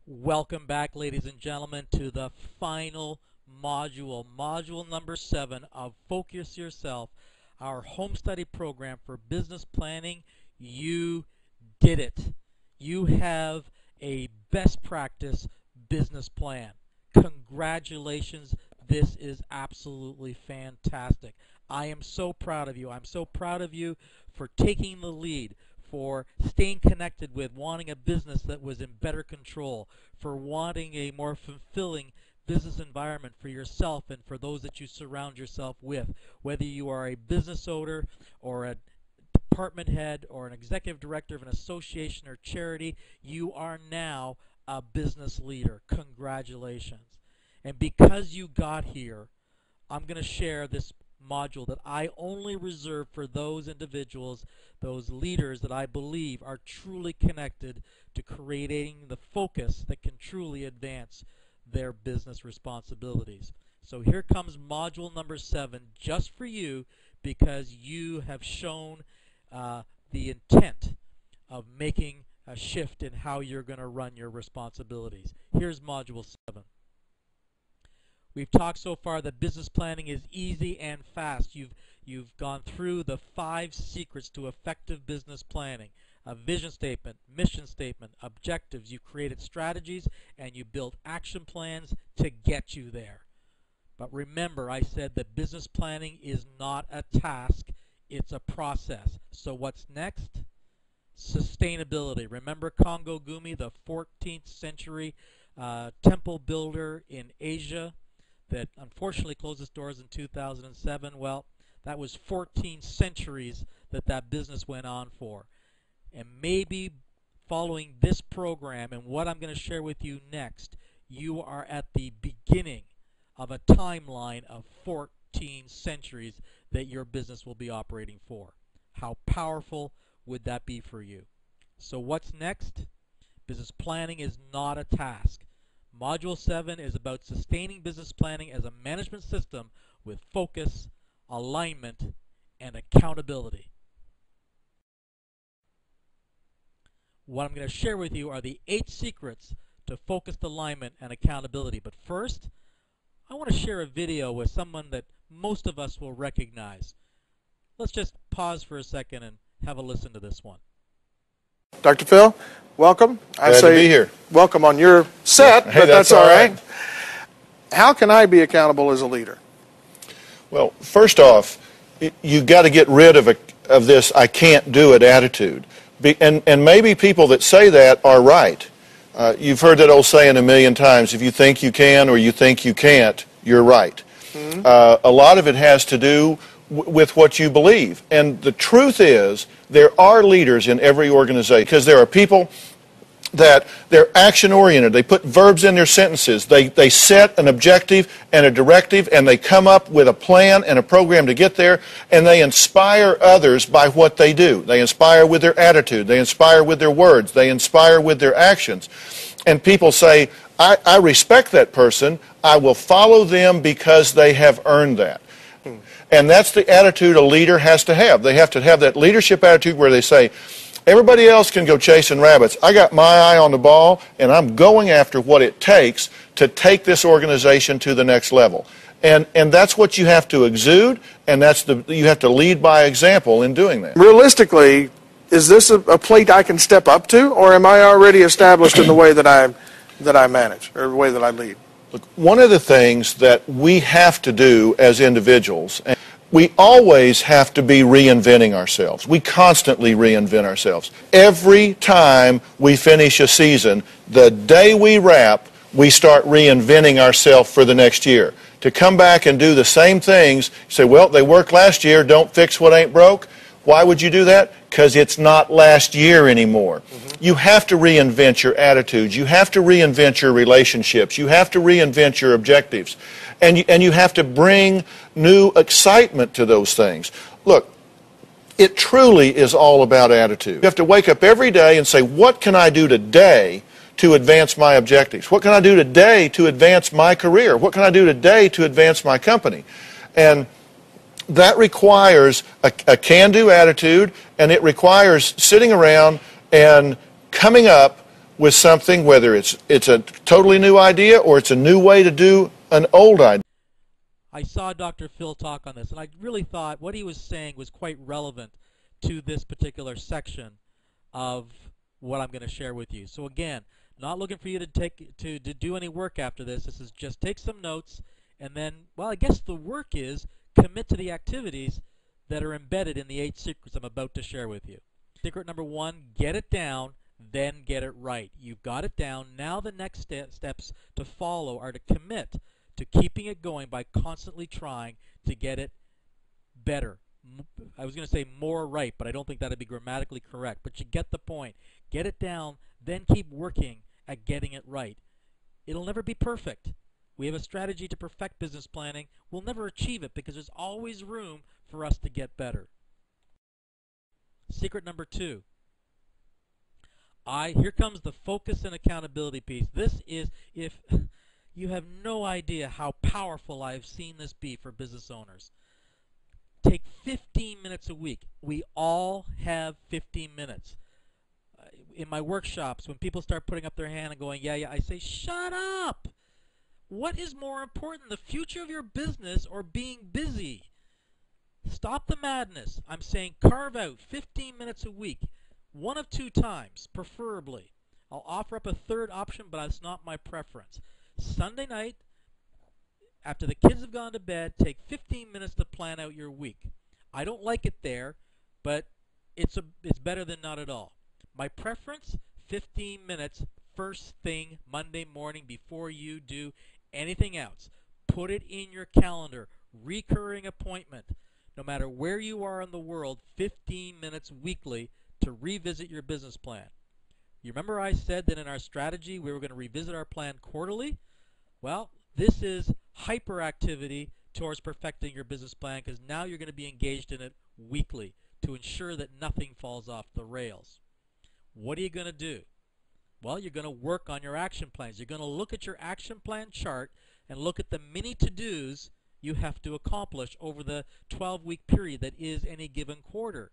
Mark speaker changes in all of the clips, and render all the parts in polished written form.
Speaker 1: Welcome back, ladies and gentlemen, to the final module number 7 of Focus Yourself, our home study program for business planning. You did it. You have a best practice business plan. Congratulations. This is absolutely fantastic. I am so proud of you. I'm so proud of you for taking the lead, for staying connected with wanting a business that was in better control, for wanting a more fulfilling business environment for yourself and for those that you surround yourself with. Whether you are a business owner or a department head or an executive director of an association or charity, you are now a business leader. Congratulations. And because you got here, I'm going to share this module that I only reserve for those individuals, those leaders that I believe are truly connected to creating the focus that can truly advance their business responsibilities. So here comes module number 7 just for you, because you have shown the intent of making a shift in how you're going to run your responsibilities. Here's module 7. We've talked so far that business planning is easy and fast. You've gone through the 5 secrets to effective business planning: a vision statement, mission statement, objectives. You created strategies and you built action plans to get you there. But remember, I said that business planning is not a task, it's a process. So what's next? Sustainability. Remember Kongo Gumi, the 14th century temple builder in Asia that unfortunately closed its doors in 2007? Well, that was 14 centuries that business went on for. And maybe following this program and what I'm going to share with you next, you are at the beginning of a timeline of 14 centuries that your business will be operating for. How powerful would that be for you? So what's next? Business planning is not a task. Module 7 is about sustaining business planning as a management system with focus, alignment, and accountability. What I'm going to share with you are the 8 secrets to focused alignment and accountability. But first, I want to share a video with someone that most of us will recognize. Let's just pause for a second and have a listen to this one.
Speaker 2: Dr. Phil, welcome.
Speaker 3: Glad to be here.
Speaker 2: Welcome on your set,
Speaker 3: Hey,
Speaker 2: but that's all right.
Speaker 3: right.
Speaker 2: How can I be accountable as a leader?
Speaker 3: Well, first off, you've got to get rid of this "I can't do it" attitude. And maybe people that say that are right. You've heard that old saying a million times: if you think you can or you think you can't, you're right. A lot of it has to do with what you believe. And the truth is, there are leaders in every organization, because there are people that they're action-oriented. They put verbs in their sentences. They set an objective and a directive, and they come up with a plan and a program to get there, and they inspire others by what they do. They inspire with their attitude. They inspire with their words. They inspire with their actions. And people say, I respect that person. I will follow them because they have earned that. And that's the attitude a leader has to have. They have to have that leadership attitude where they say, everybody else can go chasing rabbits. I got my eye on the ball, and I'm going after what it takes to take this organization to the next level. And that's what you have to exude, and you have to lead by example in doing that.
Speaker 2: Realistically, is this a plate I can step up to, or am I already established in the way that I manage, or the way that I lead?
Speaker 3: Look, one of the things that we have to do as individuals, we always have to be reinventing ourselves. We constantly reinvent ourselves. Every time we finish a season, the day we wrap, we start reinventing ourselves for the next year. To come back and do the same things, say, well, they worked last year, don't fix what ain't broke. Why would you do that? Because it's not last year anymore. You have to reinvent your attitudes. You have to reinvent your relationships. You have to reinvent your objectives. And you have to bring new excitement to those things. Look, it truly is all about attitude. You have to wake up every day and say, what can I do today to advance my objectives? What can I do today to advance my career? What can I do today to advance my company? And that requires a can-do attitude, and it requires sitting around and coming up with something, whether it's a totally new idea or it's a new way to do an old idea.
Speaker 1: I saw Dr. Phil talk on this, and I really thought what he was saying was quite relevant to this particular section of what I'm going to share with you. So again, not looking for you to do any work after this. This is just take some notes, and then, well, I guess the work is commit to the activities that are embedded in the 8 secrets I'm about to share with you. Secret number 1, get it down, then get it right. You've got it down. Now the next steps to follow are to commit to keeping it going by constantly trying to get it better. I was going to say more right, but I don't think that would be grammatically correct. But you get the point. Get it down, then keep working at getting it right. It'll never be perfect. We have a strategy to perfect business planning. We'll never achieve it because there's always room for us to get better. Secret number 2. Here comes the focus and accountability piece. This is, if you have no idea how powerful I've seen this be for business owners. Take 15 minutes a week. We all have 15 minutes. In my workshops, when people start putting up their hand and going, yeah, I say, shut up! What is more important, the future of your business or being busy? Stop the madness. I'm saying carve out 15 minutes a week, one of 2 times, preferably. I'll offer up a third option, but that's not my preference. Sunday night, after the kids have gone to bed, take 15 minutes to plan out your week. I don't like it there, but it's better than not at all. My preference, 15 minutes first thing Monday morning before you do anything else. Put it in your calendar. Recurring appointment. No matter where you are in the world, 15 minutes weekly to revisit your business plan. You remember I said that in our strategy we were going to revisit our plan quarterly? Well, this is hyperactivity towards perfecting your business plan, because now you're going to be engaged in it weekly to ensure that nothing falls off the rails. What are you going to do? Well, you're going to work on your action plans. You're going to look at your action plan chart and look at the many to-dos you have to accomplish over the 12-week period that is any given quarter,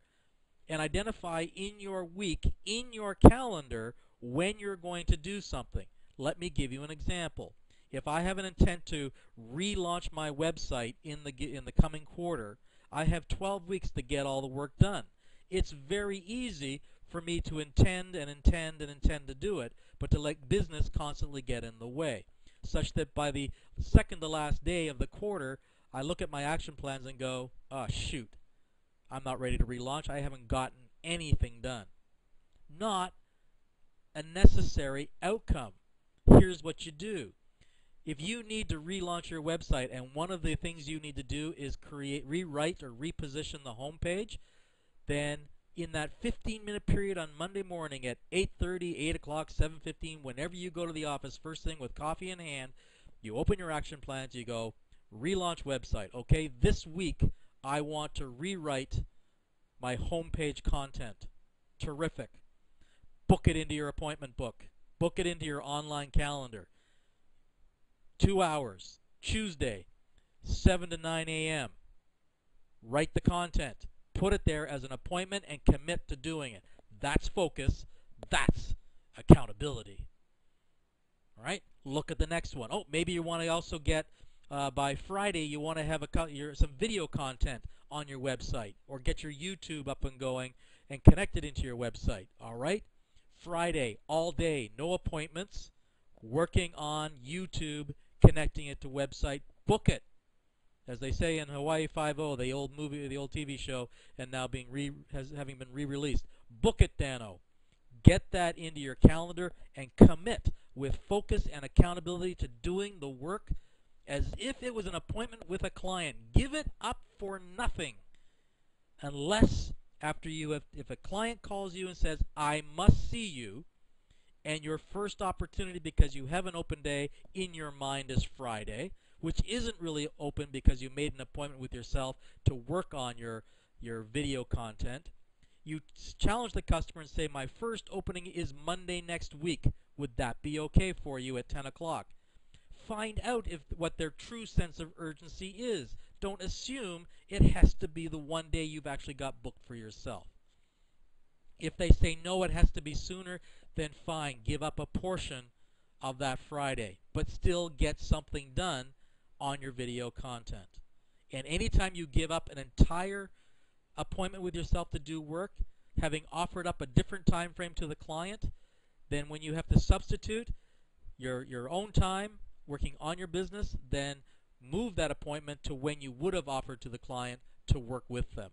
Speaker 1: and identify in your week, in your calendar, when you're going to do something. Let me give you an example. If I have an intent to relaunch my website in the coming quarter, I have 12 weeks to get all the work done. It's very easy for me to intend to do it, but to let business constantly get in the way, such that by the second to last day of the quarter, I look at my action plans and go, oh shoot, I'm not ready to relaunch. I haven't gotten anything done. Not a necessary outcome. Here's what you do. If you need to relaunch your website, and one of the things you need to do is rewrite or reposition the home page, then in that 15-minute period on Monday morning at 8:30, 8 o'clock, 7:15, whenever you go to the office, first thing with coffee in hand, you open your action plans, you go, relaunch website. Okay, this week I want to rewrite my homepage content. Terrific. Book it into your appointment book. Book it into your online calendar. 2 hours, Tuesday, 7 to 9 a.m. Write the content. Put it there as an appointment and commit to doing it. That's focus. That's accountability. All right? Look at the next one. Oh, maybe you want to also get, by Friday, you want to have some video content on your website, or get your YouTube up and going and connect it into your website. All right? Friday, all day, no appointments, working on YouTube, connecting it to website. Book it. As they say in Hawaii Five-0, the old movie, the old TV show, and now having been re-released. Book it, Dano. Get that into your calendar and commit with focus and accountability to doing the work as if it was an appointment with a client. Give it up for nothing, unless if a client calls you and says, I must see you, and your first opportunity because you have an open day in your mind is Friday, which isn't really open because you made an appointment with yourself to work on your video content. You challenge the customer and say, my first opening is Monday next week. Would that be okay for you at 10 o'clock? Find out what their true sense of urgency is. Don't assume it has to be the one day you've actually got booked for yourself. If they say no, it has to be sooner, then fine, give up a portion of that Friday, but still get something done on your video content. And anytime you give up an entire appointment with yourself to do work, having offered up a different time frame to the client, then when you have to substitute your own time working on your business, then move that appointment to when you would have offered to the client to work with them.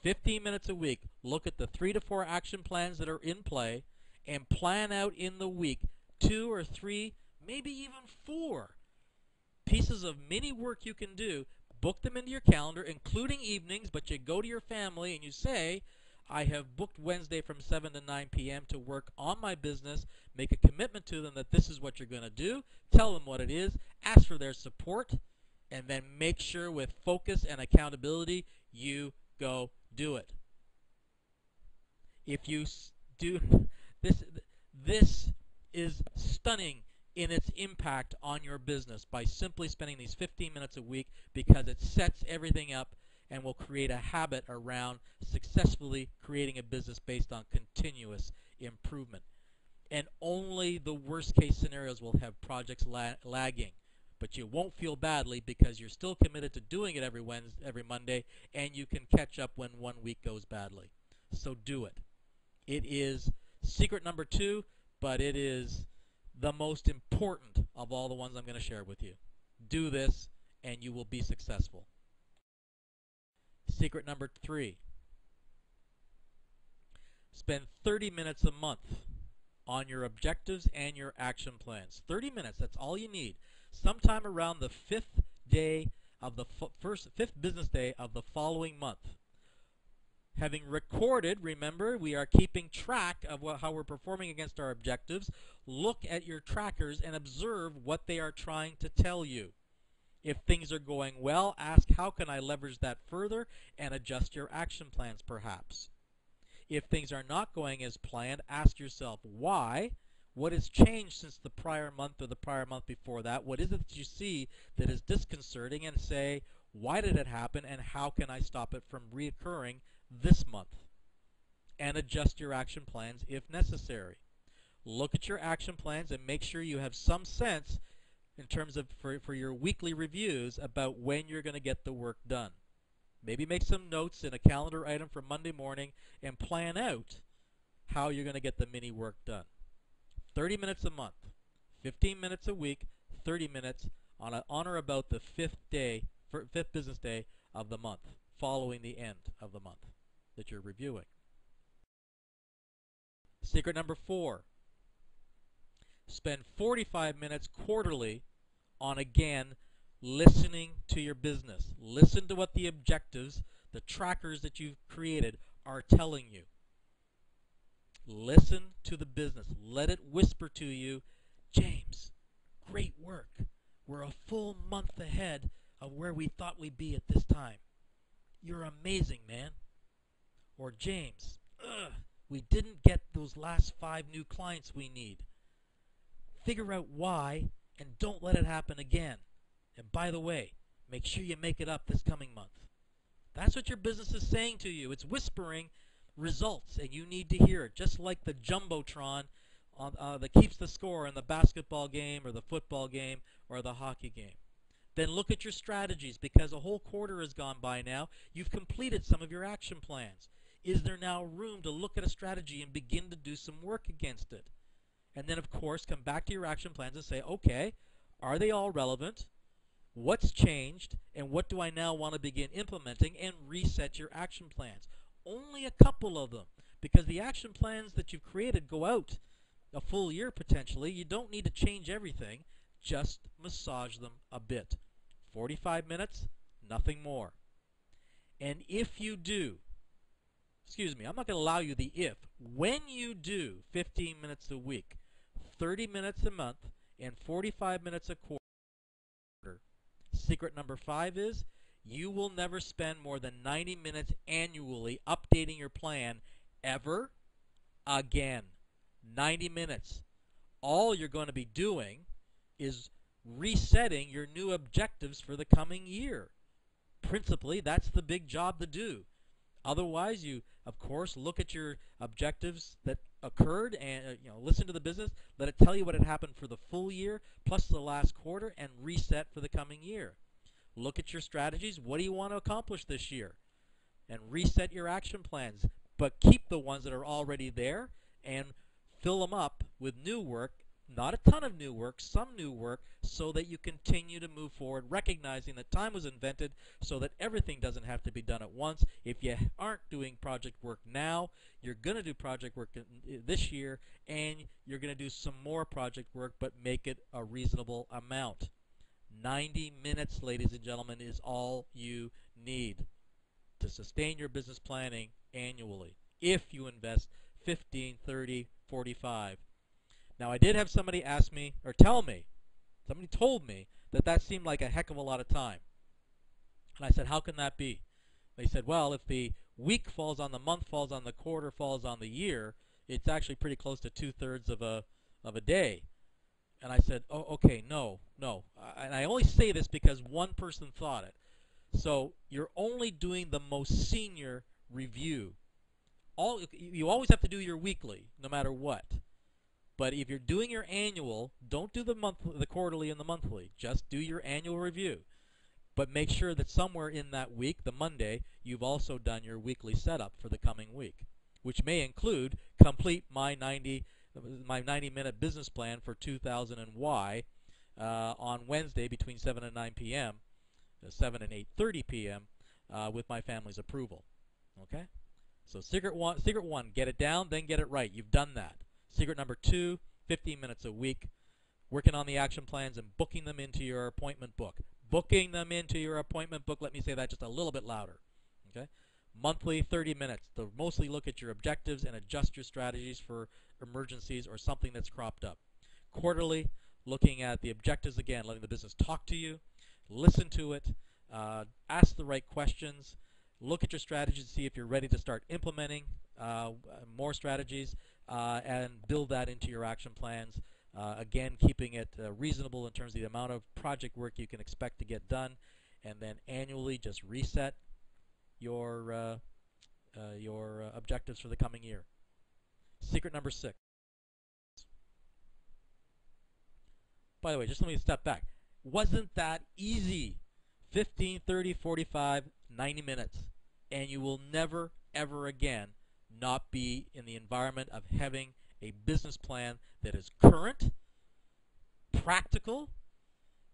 Speaker 1: 15 minutes a week. Look at the 3 to 4 action plans that are in play and plan out in the week 2 or 3, maybe even 4 pieces of mini work you can do. Book them into your calendar, including evenings, but you go to your family and you say, I have booked Wednesday from 7 to 9 p.m. to work on my business. Make a commitment to them that this is what you're going to do. Tell them what it is. Ask for their support. And then make sure with focus and accountability, you go do it. If you do this is stunning in its impact on your business by simply spending these 15 minutes a week, because it sets everything up and will create a habit around successfully creating a business based on continuous improvement. And only the worst case scenarios will have projects lagging. But you won't feel badly because you're still committed to doing it every Monday, and you can catch up when one week goes badly. So do it. It is secret number 2, but it is the most important of all the ones I'm going to share with you. Do this, and you will be successful. Secret number 3. Spend 30 minutes a month on your objectives and your action plans. 30 minutes, that's all you need. Sometime around the 5th day of the fifth business day of the following month. Having recorded, remember, we are keeping track of how we're performing against our objectives. Look at your trackers and observe what they are trying to tell you. If things are going well, ask how can I leverage that further and adjust your action plans perhaps. If things are not going as planned, ask yourself why. What has changed since the prior month or the prior month before that? What is it that you see that is disconcerting, and say, why did it happen and how can I stop it from reoccurring this month? And adjust your action plans if necessary. Look at your action plans and make sure you have some sense in terms of for your weekly reviews about when you're going to get the work done. Maybe make some notes in a calendar item for Monday morning and plan out how you're going to get the mini work done. 30 minutes a month, 15 minutes a week, 30 minutes on or about the 5th business day of the month, following the end of the month that you're reviewing. Secret number 4. Spend 45 minutes quarterly on, again, listening to your business. Listen to what the objectives, the trackers that you've created, are telling you. Listen to the business. Let it whisper to you, James, great work. We're a full month ahead of where we thought we'd be at this time. You're amazing, man. Or James, we didn't get those last 5 new clients we need. Figure out why and don't let it happen again. And by the way, make sure you make it up this coming month. That's what your business is saying to you. It's whispering results, and you need to hear it, just like the jumbotron that keeps the score in the basketball game or the football game or the hockey game. Then look at your strategies, because a whole quarter has gone by now. You've completed some of your action plans. Is there now room to look at a strategy and begin to do some work against it? And then, of course, come back to your action plans and say, okay, are they all relevant? What's changed? And what do I now want to begin implementing? And reset your action plans. Only a couple of them, because the action plans that you've created go out a full year potentially. You don't need to change everything. Just massage them a bit. 45 minutes, nothing more. And if you do, I'm not going to allow you the if. When you do 15 minutes a week, 30 minutes a month, and 45 minutes a quarter, secret number 5 is you will never spend more than 90 minutes annually updating your plan ever again. 90 minutes. All you're going to be doing is resetting your new objectives for the coming year. Principally, that's the big job to do. Otherwise, you, of course, look at your objectives that occurred, and listen to the business, let it tell you what had happened for the full year plus the last quarter, and reset for the coming year. Look at your strategies. What do you want to accomplish this year? And reset your action plans, but keep the ones that are already there and fill them up with new work. Not a ton of new work, some new work, so that you continue to move forward, recognizing that time was invented so that everything doesn't have to be done at once. If you aren't doing project work now, you're going to do project work this year, and you're going to do some more project work, but make it a reasonable amount. 90 minutes, ladies and gentlemen, is all you need to sustain your business planning annually if you invest 15, 30, 45. Now, I did have somebody ask me, or tell me, somebody told me that seemed like a heck of a lot of time. And I said, how can that be? They said, well, if the week falls on the month, falls on the quarter, falls on the year, it's actually pretty close to 2/3 of a day. And I said, oh, okay, no. And I only say this because one person thought it. So you're only doing the most senior review. You always have to do your weekly, no matter what. But if you're doing your annual, don't do the quarterly and the monthly. Just do your annual review. But make sure that somewhere in that week, the Monday, you've also done your weekly setup for the coming week, which may include complete my 90-minute business plan for 2000 and Y on Wednesday between 7 and 9 p.m., 7 and 8:30 p.m. With my family's approval. Okay? So secret one, get it down, then get it right. You've done that. Secret number 2, 15 minutes a week, working on the action plans and booking them into your appointment book. Booking them into your appointment book. Let me say that just a little bit louder. Okay? Monthly, 30 minutes to mostly look at your objectives and adjust your strategies for emergencies or something that's cropped up. Quarterly, looking at the objectives again, letting the business talk to you, listen to it, ask the right questions, look at your strategies to see if you're ready to start implementing more strategies, and build that into your action plans. Again, keeping it reasonable in terms of the amount of project work you can expect to get done, and then annually just reset your objectives for the coming year. Secret number 6. By the way, just let me step back. Wasn't that easy? 15, 30, 45, 90 minutes. And you will never, ever again not be in the environment of having a business plan that is current, practical,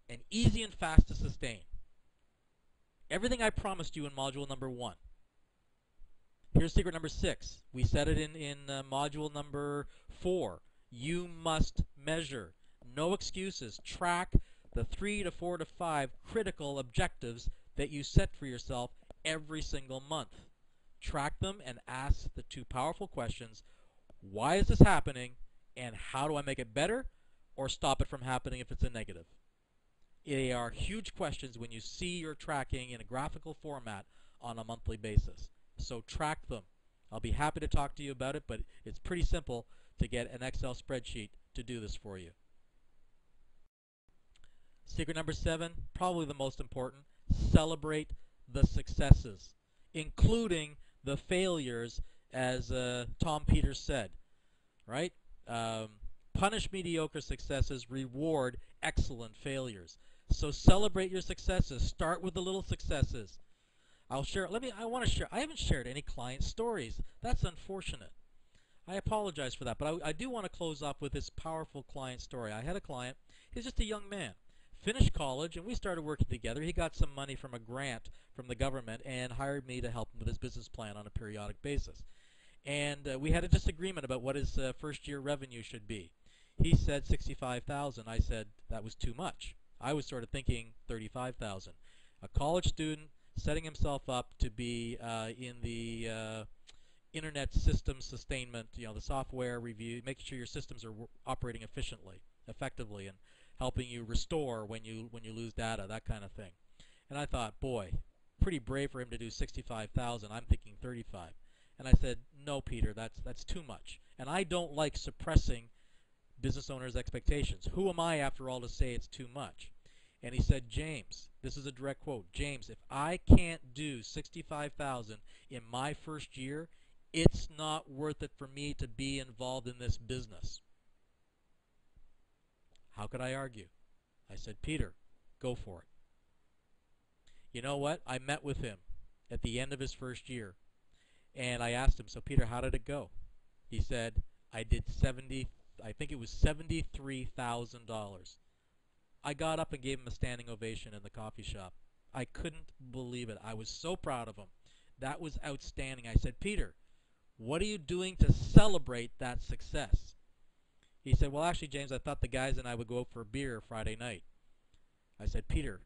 Speaker 1: and easy and fast to sustain. Everything I promised you in module number 1. Here's secret number 6. We said it in module number 4. You must measure. No excuses. Track the 3 to 4 to 5 critical objectives that you set for yourself every single month. Track them and ask the 2 powerful questions: why is this happening, and how do I make it better or stop it from happening if it's a negative? They are huge questions when you see your tracking in a graphical format on a monthly basis. So track them. I'll be happy to talk to you about it, but it's pretty simple to get an Excel spreadsheet to do this for you. Secret number 7, probably the most important: celebrate the successes, including the failures, as Tom Peters said, right? Punish mediocre successes, reward excellent failures. So celebrate your successes. Start with the little successes. I want to share. I haven't shared any client stories. That's unfortunate. I apologize for that, but I do want to close off with this powerful client story. I had a client. He's just a young man. Finished college, and we started working together. He got some money from a grant from the government and hired me to help him with his business plan on a periodic basis. And we had a disagreement about what his first-year revenue should be. He said $65,000. I said that was too much. I was sort of thinking $35,000. A college student setting himself up to be in the internet system sustainment, the software review, making sure your systems are operating effectively, and helping you restore when you lose data, that kind of thing. And I thought, boy, pretty brave for him to do $65,000. I'm thinking $35,000. And I said, no, Peter, that's too much. And I don't like suppressing business owners' expectations. Who am I, after all, to say it's too much? And he said, James, this is a direct quote, James, if I can't do $65,000 in my first year, It's not worth it for me to be involved in this business. How could I argue? I said, Peter, go for it. You know what? I met with him at the end of his first year, and I asked him, so Peter, how did it go? He said, I think it was $73,000. I got up and gave him a standing ovation in the coffee shop. I couldn't believe it. I was so proud of him. That was outstanding. I said, Peter, what are you doing to celebrate that success? He said, well, actually, James, I thought the guys and I would go out for a beer Friday night. I said, Peter,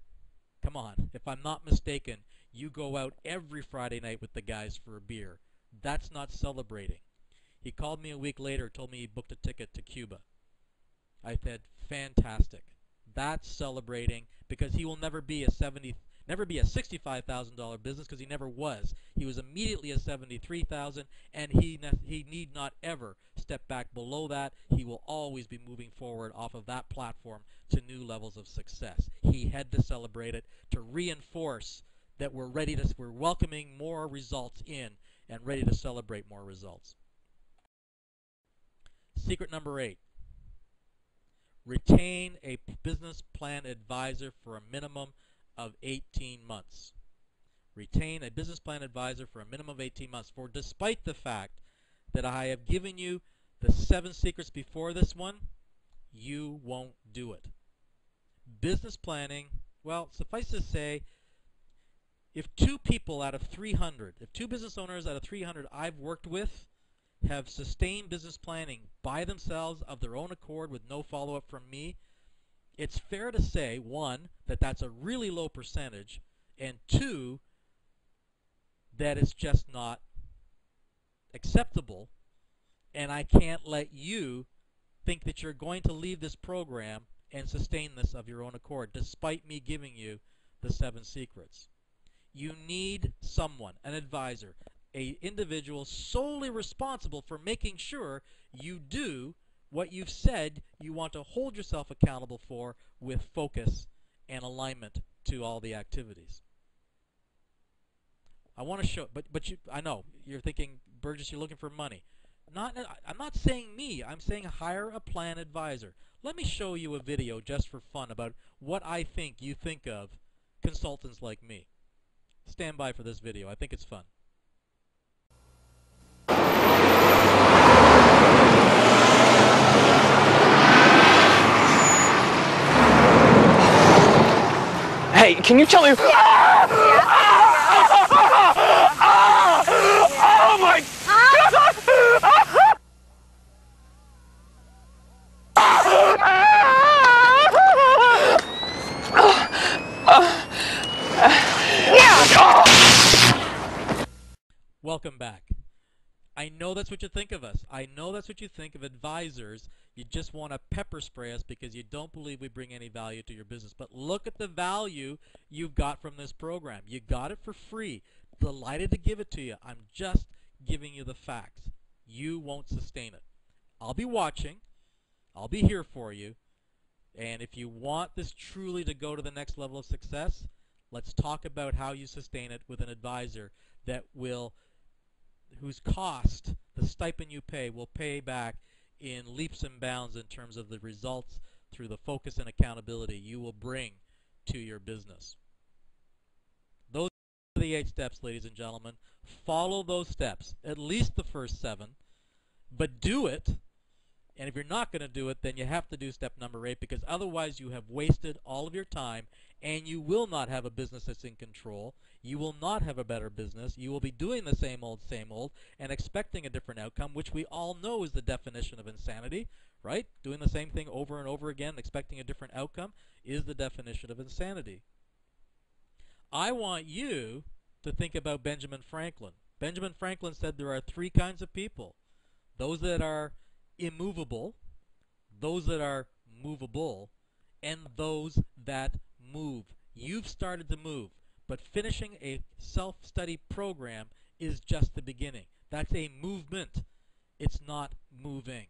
Speaker 1: come on. If I'm not mistaken, you go out every Friday night with the guys for a beer. That's not celebrating. He called me a week later, told me he booked a ticket to Cuba. I said, fantastic. That's celebrating, because he will never be a $65,000 business, because he never was. He was immediately a $73,000, and he need not ever step back below that. He will always be moving forward off of that platform to new levels of success. He had to celebrate it to reinforce that we're welcoming more results in and ready to celebrate more results. Secret number 8. Retain a business plan advisor for a minimum of 18 months. Retain a business plan advisor for a minimum of 18 months. For despite the fact that I have given you the 7 secrets before this one, you won't do it. Business planning, well, suffice to say, if 2 people out of 300, if 2 business owners out of 300 I've worked with have sustained business planning by themselves of their own accord with no follow-up from me, it's fair to say, 1, that that's a really low percentage, and 2, that it's just not acceptable, and I can't let you think that you're going to leave this program and sustain this of your own accord, despite me giving you the 7 secrets. You need someone, an advisor, an individual solely responsible for making sure you do what you've said you want to hold yourself accountable for, with focus and alignment to all the activities. I want to show, but I know you're thinking, Burgess, you're looking for money. I'm not saying me. I'm saying hire a plan advisor. Let me show you a video just for fun about what I think you think of consultants like me. Stand by for this video. I think it's fun.
Speaker 4: Hey, can you tell me? Oh my God!
Speaker 1: Welcome back. I know that's what you think of us. I know that's what you think of advisors. You just want to pepper spray us because you don't believe we bring any value to your business. But look at the value you've got from this program. You got it for free. Delighted to give it to you. I'm just giving you the facts. You won't sustain it. I'll be watching. I'll be here for you. And if you want this truly to go to the next level of success, let's talk about how you sustain it with an advisor that will, whose cost, the stipend you pay, will pay back in leaps and bounds in terms of the results through the focus and accountability you will bring to your business. Those are the 8 steps, ladies and gentlemen. Follow those steps, at least the first 7, but do it. And if you're not going to do it, then you have to do step number 8, because otherwise you have wasted all of your time and you will not have a business that's in control. You will not have a better business. You will be doing the same old, and expecting a different outcome, which we all know is the definition of insanity, right? Doing the same thing over and over again, expecting a different outcome, is the definition of insanity. I want you to think about Benjamin Franklin. Benjamin Franklin said there are 3 kinds of people: those that are immovable, those that are movable, and those that move. You've started to move, but finishing a self-study program is just the beginning. That's a movement. It's not moving.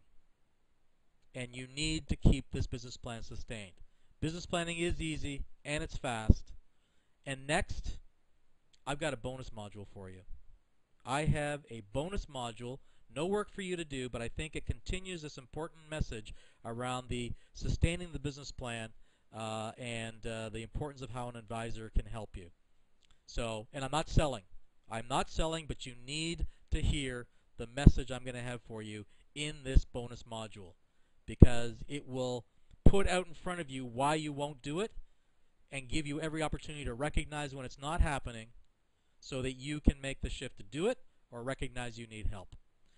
Speaker 1: And you need to keep this business plan sustained. Business planning is easy and it's fast. And next, I've got a bonus module for you. I have a bonus module, no work for you to do, but I think it continues this important message around the sustaining the business plan and the importance of how an advisor can help you. So, and I'm not selling. I'm not selling, but you need to hear the message I'm going to have for you in this bonus module, because it will put out in front of you why you won't do it and give you every opportunity to recognize when it's not happening so that you can make the shift to do it or recognize you need help.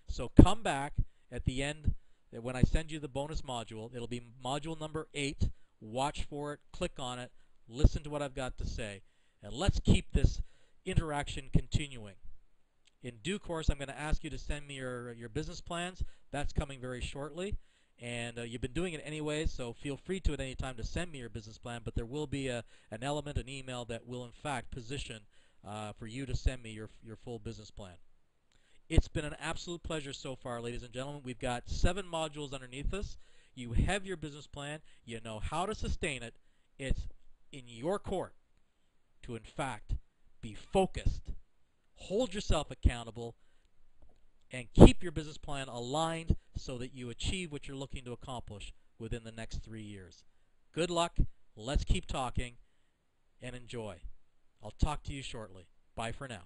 Speaker 1: So come back at the end when I send you the bonus module. It'll be module number 8. Watch for it, click on it, listen to what I've got to say, and let's keep this interaction continuing. In due course, I'm going to ask you to send me your business plans. That's coming very shortly. And you've been doing it anyways, so feel free to at any time to send me your business plan, but there will be an element, an email that will in fact position for you to send me your full business plan. It's been an absolute pleasure so far, ladies and gentlemen. We've got 7 modules underneath us. You have your business plan. You know how to sustain it. It's in your court to, in fact, be focused, hold yourself accountable, and keep your business plan aligned so that you achieve what you're looking to accomplish within the next 3 years. Good luck. Let's keep talking and enjoy. I'll talk to you shortly. Bye for now.